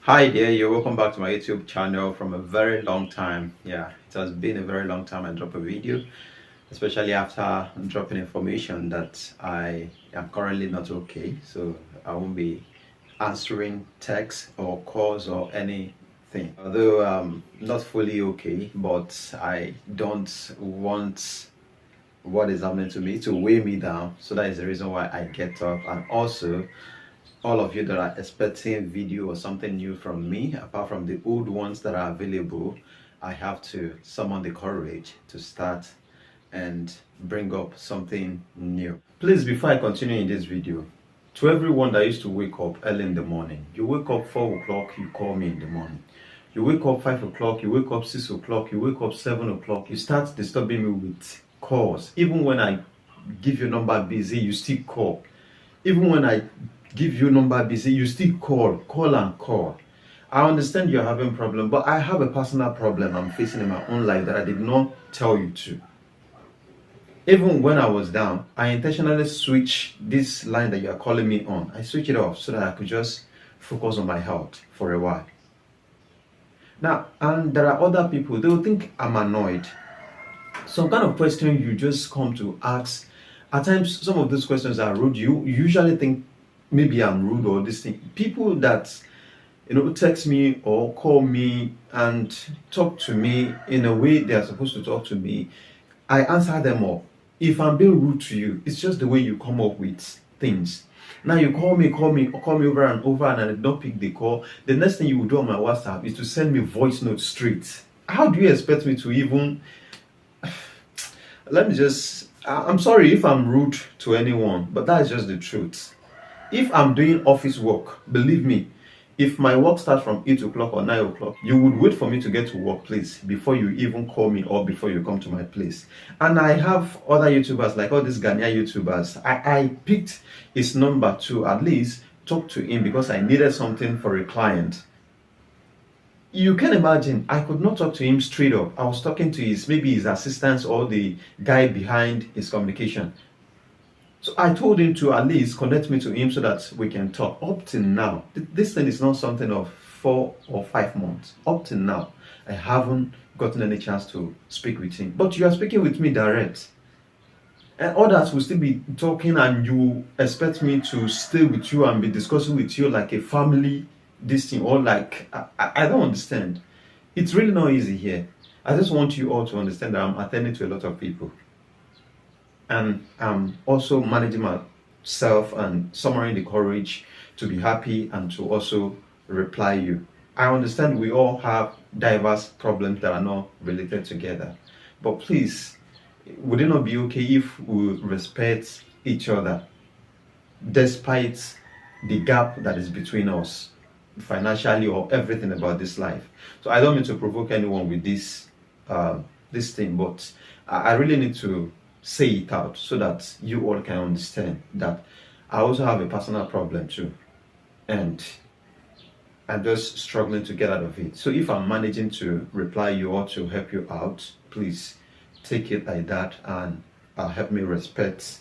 Hi there, you're welcome back to my YouTube channel from a very long time. Yeah, it has been a very long time I drop a video, especially after dropping information that I am currently not okay. So I won't be answering texts or calls or anything. Although I'm not fully okay, but I don't want what is happening to me to weigh me down. So that is the reason why I get up. And also all of you that are expecting video or something new from me, apart from the old ones that are available, I have to summon the courage to start and bring up something new. Please, before I continue in this video, to everyone that used to wake up early in the morning, you wake up 4 o'clock, you call me in the morning. You wake up 5 o'clock, you wake up 6 o'clock, you wake up 7 o'clock, you start disturbing me with calls. Even when I give your number busy, you still call. Even when I give you number busy, you still call and call. I understand you're having problem, but I have a personal problem I'm facing in my own life that I did not tell you to. Even when I was down, I intentionally switched this line that you are calling me on. I switched it off so that I could just focus on my health for a while. Now, and there are other people, they will think I'm annoyed. Some kind of question you just come to ask. At times, some of those questions are rude. You usually think maybe I'm rude or this thing. People that text me or call me and talk to me in a way they are supposed to talk to me, I answer them up. If I'm being rude to you, it's just the way you come up with things. Now you call me over and over, and I did not pick the call. The next thing you will do on my WhatsApp is to send me voice notes straight. How do you expect me to even? I'm sorry if I'm rude to anyone, but that is just the truth. If I'm doing office work, believe me, if my work starts from 8 o'clock or 9 o'clock, you would wait for me to get to work, please, before you even call me or before you come to my place. And I have other YouTubers, like all these Ghanaian YouTubers. I picked his number to at least talk to him because I needed something for a client. You can imagine, I could not talk to him straight up. I was talking to maybe his assistant or the guy behind his communication. So I told him to at least connect me to him so that we can talk. Up till now, this thing is not something of 4 or 5 months. Up till now, I haven't gotten any chance to speak with him. But you are speaking with me direct. And others will still be talking, and you expect me to stay with you and be discussing with you like a family, this thing, or like, I don't understand. It's really not easy here. I just want you all to understand that I'm attending to a lot of people. And I'm also managing myself and summoning the courage to be happy and to also reply you. I understand we all have diverse problems that are not related together. But please, would it not be okay if we respect each other despite the gap that is between us financially or everything about this life? So I don't mean to provoke anyone with this thing, but I really need to say it out so that you all can understand that I also have a personal problem too, and I'm just struggling to get out of it. So if I'm managing to reply you or to help you out, please take it like that and help me respect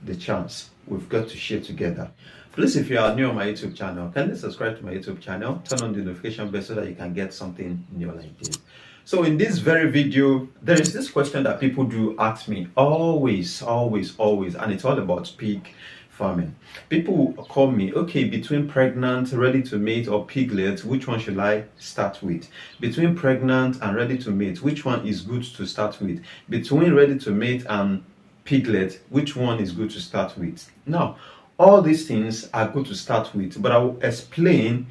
the chance we've got to share together. Please, if you are new on my YouTube channel, kindly subscribe to my YouTube channel, turn on the notification bell so that you can get something new like this. So in this very video, there is this question that people do ask me always, and it's all about pig farming. People call me, okay, between pregnant, ready to mate, or piglets, which one should I start with? Between pregnant and ready to mate, which one is good to start with? Between ready to mate and piglet, which one is good to start with? Now, all these things are good to start with, but I will explain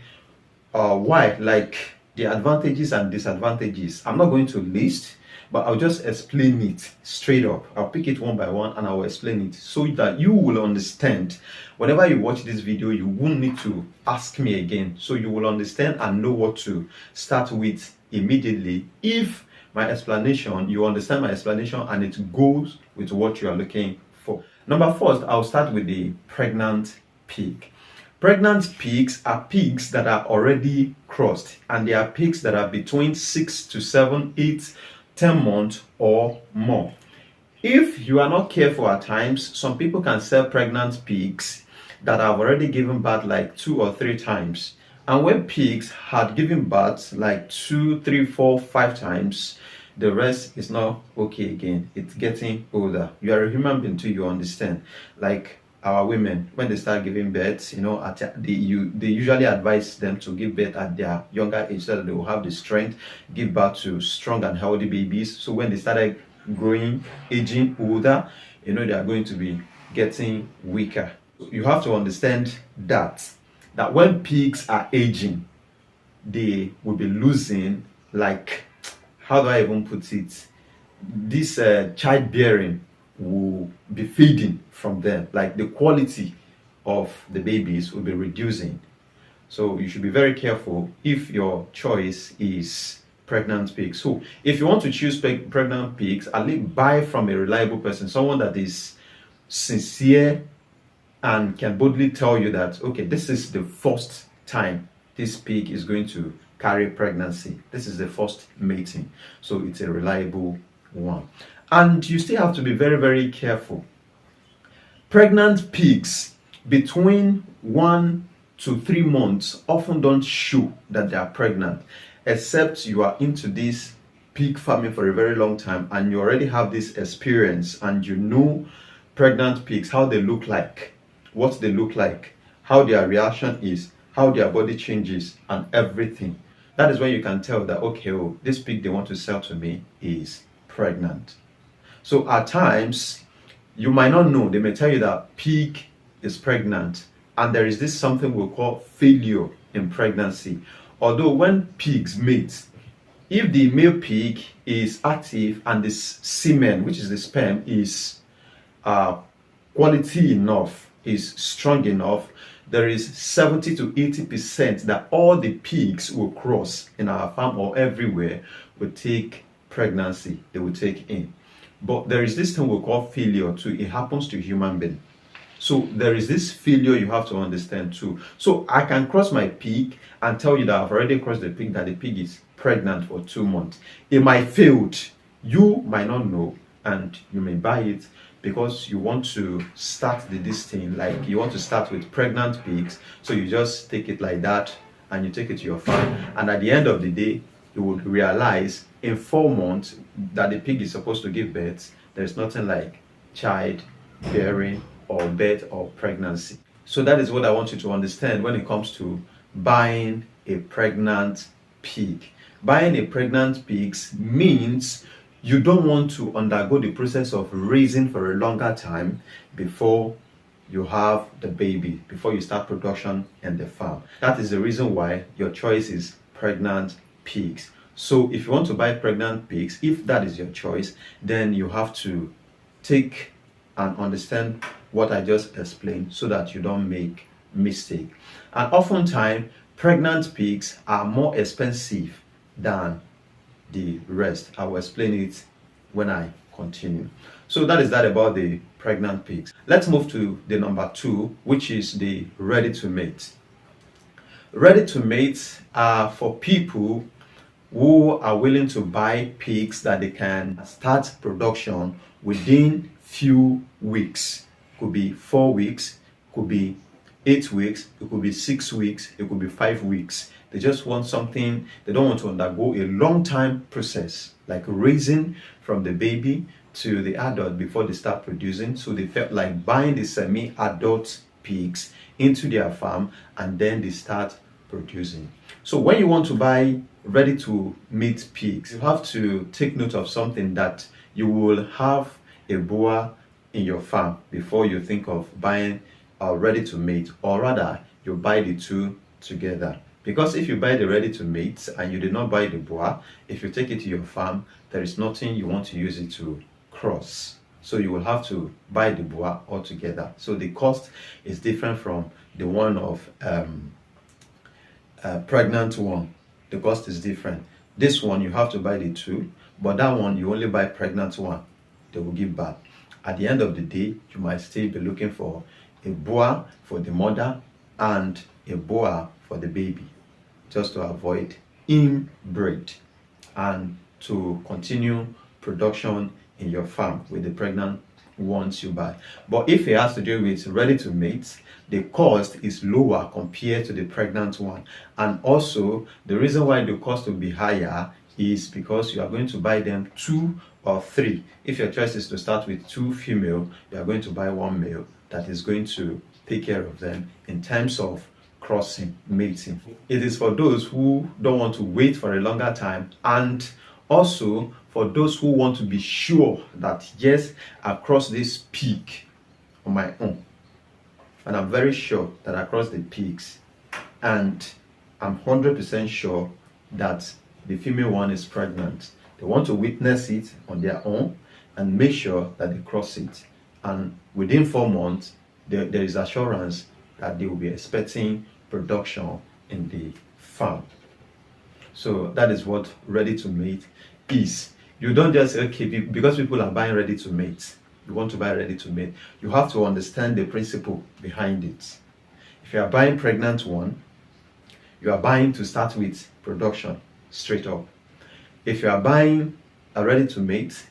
why, like the advantages and disadvantages. I'm not going to list, but I'll just explain it straight up. I'll pick it one by one and I will explain it so that you will understand. Whenever you watch this video, you won't need to ask me again. So you will understand and know what to start with immediately. If my explanation, you understand my explanation and it goes with what you are looking for. Number first, I'll start with the pregnant pig. Pregnant pigs are pigs that are already crossed, and they are pigs that are between 6 to 7, 8, 10 months or more. If you are not careful at times, some people can sell pregnant pigs that have already given birth like 2 or 3 times, And when pigs had given birth like 2, 3, 4, 5 times, the rest is not okay again. It's getting older. You are a human being too, you understand. Like our women, when they start giving birth, they usually advise them to give birth at their younger age so that they will have the strength, give birth to strong and healthy babies. So when they started growing, aging older, they are going to be getting weaker. You have to understand that when pigs are aging, they will be losing, like, how do I even put it? This childbearing will be fading from them. Like the quality of the babies will be reducing. So you should be very careful if your choice is pregnant pigs. So if you want to choose pregnant pigs, at least buy from a reliable person, someone that is sincere and can boldly tell you that, okay, this is the first time this pig is going to carry pregnancy. This is the first mating. So it's a reliable one. And you still have to be very, very careful. Pregnant pigs between 1 to 3 months often don't show that they are pregnant, except you are into this pig farming for a very long time and you already have this experience and you know pregnant pigs, how they look like, what they look like, how their reaction is, how their body changes, and everything. That is when you can tell that, okay, this pig they want to sell to me is pregnant. So at times, you might not know. They may tell you that pig is pregnant, and there is this something we call failure in pregnancy. Although when pigs mate, if the male pig is active and the semen, which is the sperm, is quality enough, is strong enough, there is 70 to 80% that all the pigs will cross in our farm or everywhere will take pregnancy, they will take in. But there is this thing we call failure too. It happens to human being. So there is this failure you have to understand too. So I can cross my pig and tell you that I've already crossed the pig, that the pig is pregnant for 2 months. It might fail. You might not know, and you may buy it because you want to start this thing, like you want to start with pregnant pigs. So you just take it like that and you take it to your farm, and at the end of the day you would realize in 4 months that the pig is supposed to give birth. There's nothing like child bearing or birth or pregnancy. So that is what I want you to understand when it comes to buying a pregnant pig. Buying a pregnant pig means you don't want to undergo the process of raising for a longer time before you have the baby, before you start production in the farm. That is the reason why your choice is pregnant pigs. So if you want to buy pregnant pigs, if that is your choice, then you have to take and understand what I just explained so that you don't make mistake. And oftentimes, pregnant pigs are more expensive than the rest. I will explain it when I continue. So that is that about the pregnant pigs. Let's move to the number 2, which is the ready to mate. Ready to mate are for people who are willing to buy pigs that they can start production within few weeks. Could be 4 weeks, could be 8 weeks, it could be 6 weeks, it could be 5 weeks. They just want something, they don't want to undergo a long time process, like raising from the baby to the adult before they start producing. So they felt like buying the semi-adult pigs into their farm and then they start producing. So when you want to buy ready to meat pigs, you have to take note of something, that you will have a boa in your farm before you think of buying ready to mate, or rather you buy the two together. Because if you buy the ready to mate and you did not buy the boa, if you take it to your farm, there is nothing you want to use it to cross. So you will have to buy the boa altogether. So the cost is different from the one of pregnant one. The cost is different. This one you have to buy the two, but that one you only buy pregnant one. They will give birth. At the end of the day, you might still be looking for a boa for the mother and a boa for the baby, just to avoid inbreed and to continue production in your farm with the pregnant once you buy. But if it has to do with ready to mate, the cost is lower compared to the pregnant one. And also, the reason why the cost will be higher is because you are going to buy them 2 or 3. If your choice is to start with 2 female, you are going to buy 1 male that is going to take care of them in terms of crossing, mating. It is for those who don't want to wait for a longer time, and also for those who want to be sure that yes, I crossed this peak on my own, and I'm very sure that I crossed the peaks, and I'm 100% sure that the female one is pregnant. They want to witness it on their own and make sure that they cross it, and within 4 months there is assurance that they will be expecting production in the farm. So that is what ready to mate is. You don't just say, okay, because people are buying ready to mate, you want to buy ready to mate. You have to understand the principle behind it. If you are buying pregnant one, you are buying to start with production straight up. If you are buying a ready to mate,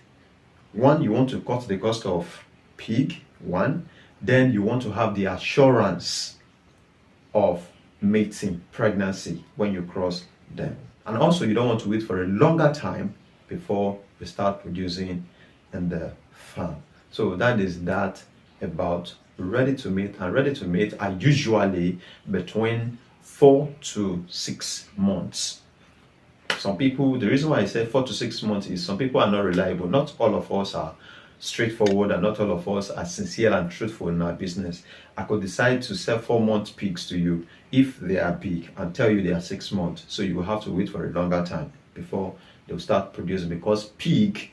one, you want to cut the cost of pig, one, then you want to have the assurance of mating, pregnancy when you cross them. And also you don't want to wait for a longer time before you start producing in the farm. So that is that about ready to mate. And ready to mate are usually between 4 to 6 months. Some people, the reason why I say 4 to 6 months is some people are not reliable. Not all of us are straightforward, and not all of us are sincere and truthful in our business. I could decide to sell 4-month pigs to you if they are big and tell you they are 6 months. So you will have to wait for a longer time before they'll start producing, because pig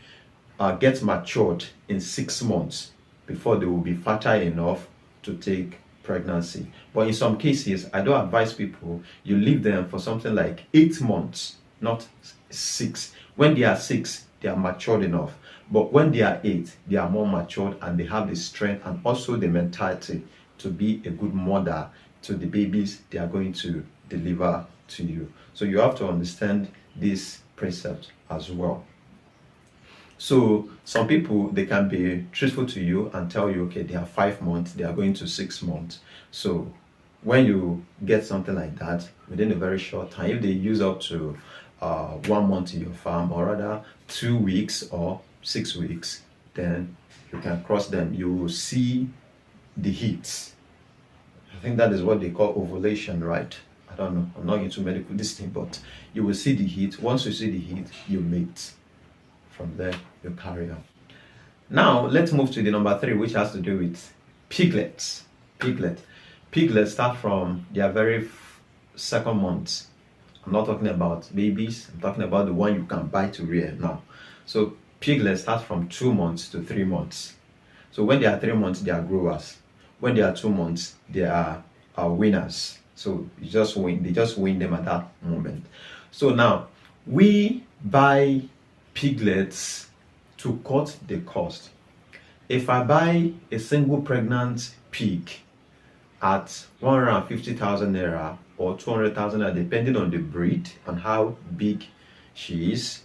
gets matured in 6 months before they will be fertile enough to take pregnancy. But in some cases, I don't advise people, you leave them for something like 8 months, not 6. When they are 6, they are matured enough. But when they are 8, they are more matured and they have the strength and also the mentality to be a good mother to the babies they are going to deliver to you. So you have to understand this precept as well. So some people, they can be truthful to you and tell you, okay, they are 5 months, they are going to 6 months. So when you get something like that within a very short time, if they use up to 1 month in your farm, or rather 2 weeks or 6 weeks, then you can cross them. You will see the heat. I think that is what they call ovulation, right? I don't know, I'm not into medical this thing, but you will see the heat. Once you see the heat, you mate. From there, you carry on. Now let's move to the number 3, which has to do with piglets. Piglets start from their very second month. I'm not talking about babies, I'm talking about the one you can buy to rear now. So piglets start from 2 months to 3 months. So when they are 3 months, they are growers. When they are 2 months, they are winners. So you just win, they just win them at that moment. So now we buy piglets to cut the cost. If I buy a single pregnant pig at 150,000 naira or 200,000 naira, depending on the breed and how big she is,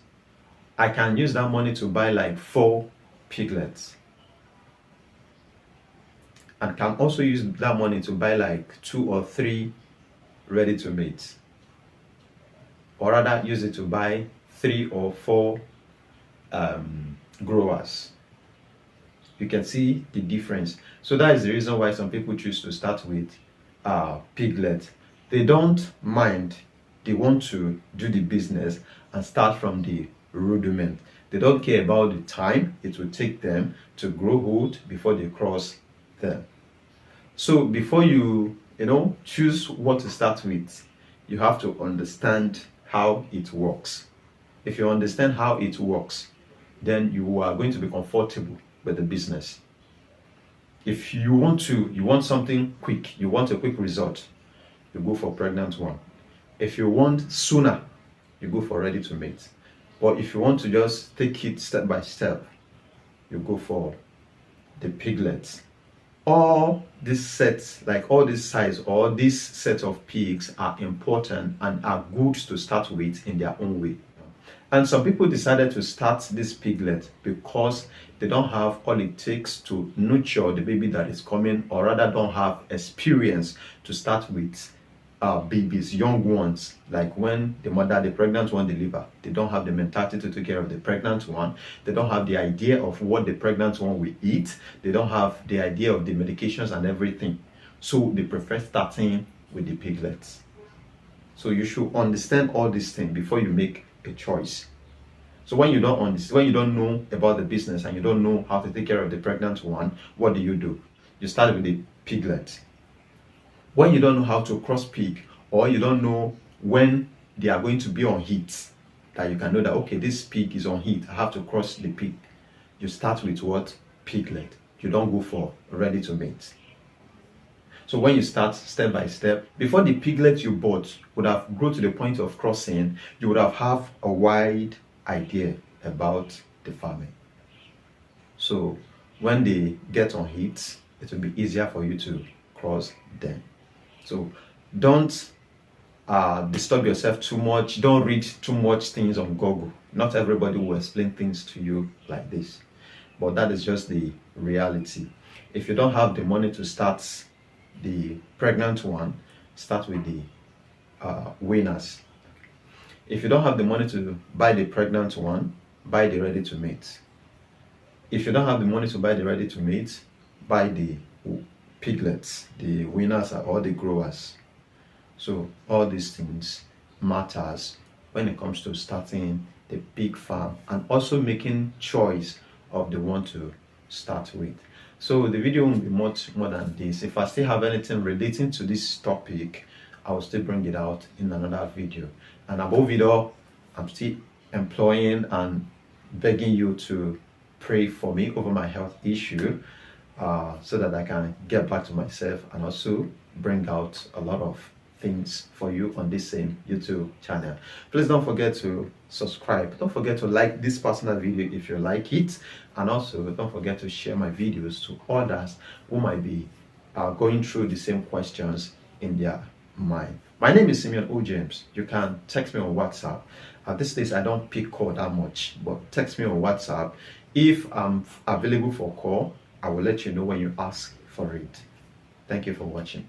I can use that money to buy like 4 piglets, and can also use that money to buy like 2 or 3 ready to mate, or rather use it to buy 3 or 4 growers. You can see the difference. So that is the reason why some people choose to start with piglet. They don't mind, they want to do the business and start from the rudiment. They don't care about the time it will take them to grow old before they cross them. So before you choose what to start with, you have to understand how it works. If you understand how it works, then you are going to be comfortable with the business. If you want something quick, you want a quick result, you go for pregnant one. If you want sooner, you go for ready to mate. But if you want to just take it step by step, you go for the piglets. All these sets, like all this size or this set of pigs, are important and are good to start with in their own way. And some people decided to start this piglet because they don't have all it takes to nurture the baby that is coming, or rather don't have experience to start with babies, young ones. Like when the pregnant one deliver, they don't have the mentality to take care of the pregnant one. They don't have the idea of what the pregnant one will eat. They don't have the idea of the medications and everything. So they prefer starting with the piglets. So you should understand all these things before you make a choice. So when you don't understand, when you don't know about the business and you don't know how to take care of the pregnant one, what do? You start with the piglet. When you don't know how to cross pig, or you don't know when they are going to be on heat, that you can know that, okay, this pig is on heat, I have to cross the pig. You start with what? Piglet. You don't go for ready to mate. So when you start step by step, before the piglet you bought would have grown to the point of crossing, you would have a wide idea about the farming. So when they get on heat, it will be easier for you to cross them. So don't disturb yourself too much. Don't read too much things on Google. Not everybody will explain things to you like this, but that is just the reality. If you don't have the money to start the pregnant one, start with the winners. If you don't have the money to buy the pregnant one, buy the ready to mate. If you don't have the money to buy the ready to mate, buy the piglets. The winners are all the growers. So all these things matters when it comes to starting the pig farm and also making choice of the one to start with. So the video won't be much more than this. If I still have anything relating to this topic, I will still bring it out in another video. And above it all, I'm still employing and begging you to pray for me over my health issue, so that I can get back to myself and also bring out a lot of things for you on this same YouTube channel. Please don't forget to subscribe. Don't forget to like this personal video if you like it, and also don't forget to share my videos to others who might be going through the same questions in their mind. My name is Simeon O. James. You can text me on WhatsApp. At this stage, I don't pick call that much, but text me on WhatsApp. If I'm available for call, I will let you know when you ask for it. Thank you for watching.